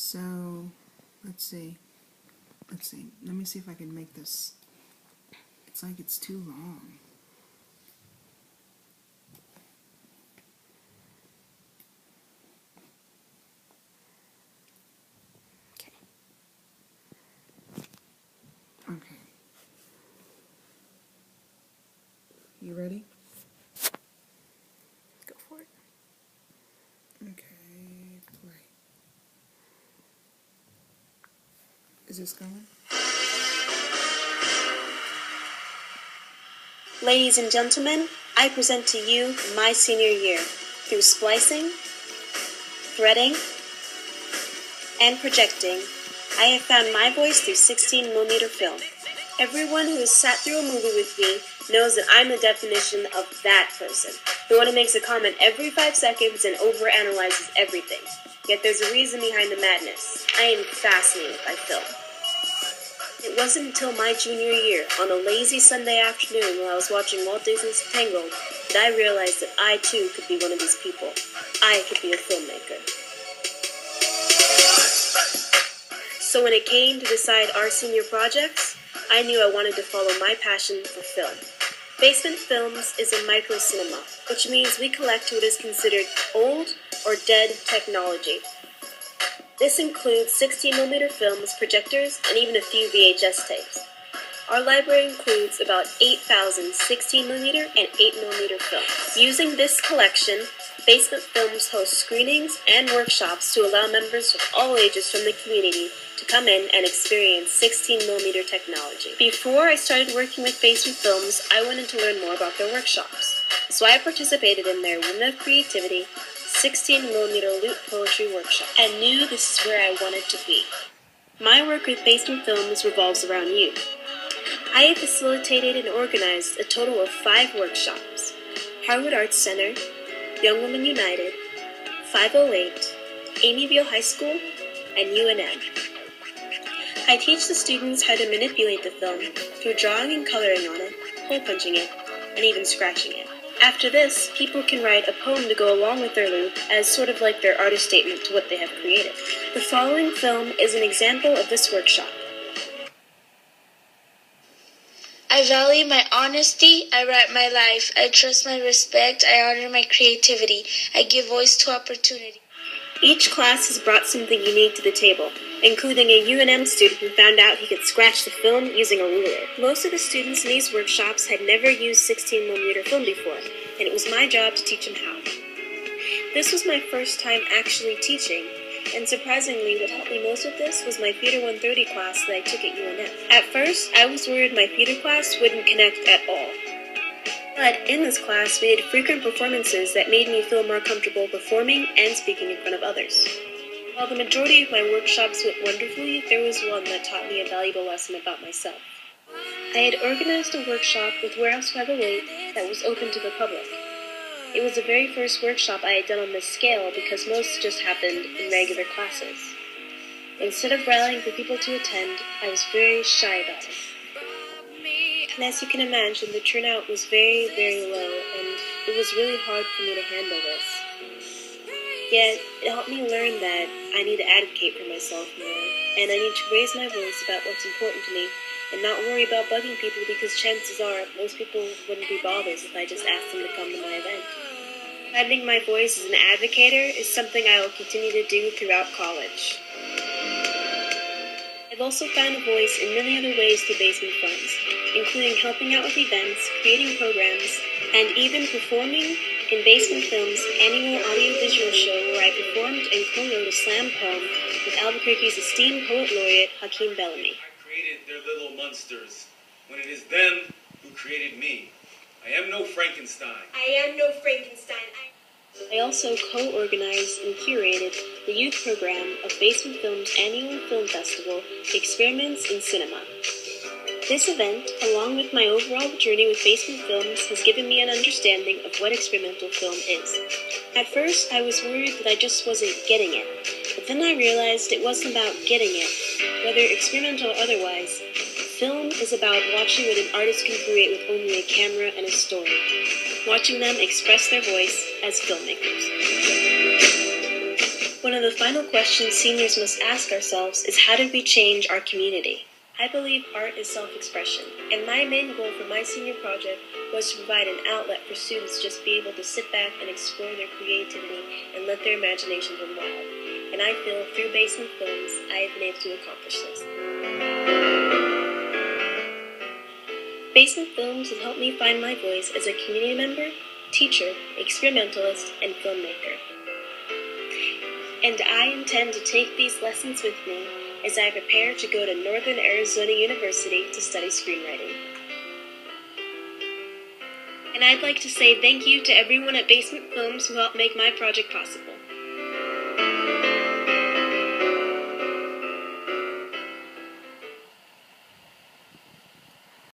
So, let's see. Let me see if I can make this. It's like it's too long. Okay. You ready? Go for it. Okay, play. Is this going? Ladies and gentlemen, I present to you my senior year. Through splicing, threading, and projecting, I have found my voice through 16mm film. Everyone who has sat through a movie with me knows that I'm the definition of that person. The one who makes a comment every 5 seconds and overanalyzes everything. Yet there's a reason behind the madness. I am fascinated by film. It wasn't until my junior year, on a lazy Sunday afternoon while I was watching Walt Disney's Tangled, that I realized that I too could be one of these people. I could be a filmmaker. So when it came to decide our senior projects, I knew I wanted to follow my passion for film. Basement Films is a micro-cinema, which means we collect what is considered old or dead technology. This includes 16mm films, projectors, and even a few VHS tapes. Our library includes about 8,000 16mm and 8mm films. Using this collection, Basement Films hosts screenings and workshops to allow members of all ages from the community to come in and experience 16mm technology. Before I started working with Basement Films, I wanted to learn more about their workshops. So I participated in their Women of Creativity 16mm Loot Poetry Workshop, and knew this is where I wanted to be. My work with Basement Films revolves around you. I have facilitated and organized a total of 5 workshops: Harwood Arts Center, Young Women United, 508, Amyville High School, and UNM. I teach the students how to manipulate the film through drawing and coloring on it, hole punching it, and even scratching it. After this, people can write a poem to go along with their loop as sort of like their artist statement to what they have created. The following film is an example of this workshop. I value my honesty, I write my life, I trust my respect, I honor my creativity, I give voice to opportunity. Each class has brought something unique to the table, including a UNM student who found out he could scratch the film using a ruler. Most of the students in these workshops had never used 16mm film before, and it was my job to teach them how. This was my first time actually teaching, and surprisingly, what helped me most with this was my Theater 130 class that I took at UNM. At first, I was worried my theater class wouldn't connect at all. But in this class, we did frequent performances that made me feel more comfortable performing and speaking in front of others. While the majority of my workshops went wonderfully, there was one that taught me a valuable lesson about myself. I had organized a workshop with Warehouse 508 that was open to the public. It was the very first workshop I had done on this scale because most just happened in regular classes. Instead of rallying for people to attend, I was very shy about it. And as you can imagine, the turnout was very, very low, and it was really hard for me to handle this. Yet, it helped me learn that I need to advocate for myself more, and I need to raise my voice about what's important to me, and not worry about bugging people because chances are most people wouldn't be bothered if I just asked them to come to my event. Finding my voice as an advocator is something I will continue to do throughout college. I've also found a voice in many other ways through Basement Films, including helping out with events, creating programs, and even performing in Basement Films' annual audiovisual show where I performed and co-wrote a slam poem with Albuquerque's esteemed poet laureate, Hakeem Bellamy. I created their little monsters, when it is them who created me. I am no Frankenstein. I also co-organized and curated the youth program of Basement Films' annual film festival, Experiments in Cinema. This event, along with my overall journey with Basement Films, has given me an understanding of what experimental film is. At first, I was worried that I just wasn't getting it, but then I realized it wasn't about getting it. Whether experimental or otherwise, film is about watching what an artist can create with only a camera and a story. Watching them express their voice as filmmakers. One of the final questions seniors must ask ourselves is, how do we change our community? I believe art is self-expression, and my main goal for my senior project was to provide an outlet for students to just be able to sit back and explore their creativity and let their imaginations run wild. And I feel through Basement Films, I have been able to accomplish this. Basement Films has helped me find my voice as a community member, teacher, experimentalist, and filmmaker. And I intend to take these lessons with me as I prepare to go to Northern Arizona University to study screenwriting. And I'd like to say thank you to everyone at Basement Films who helped make my project possible.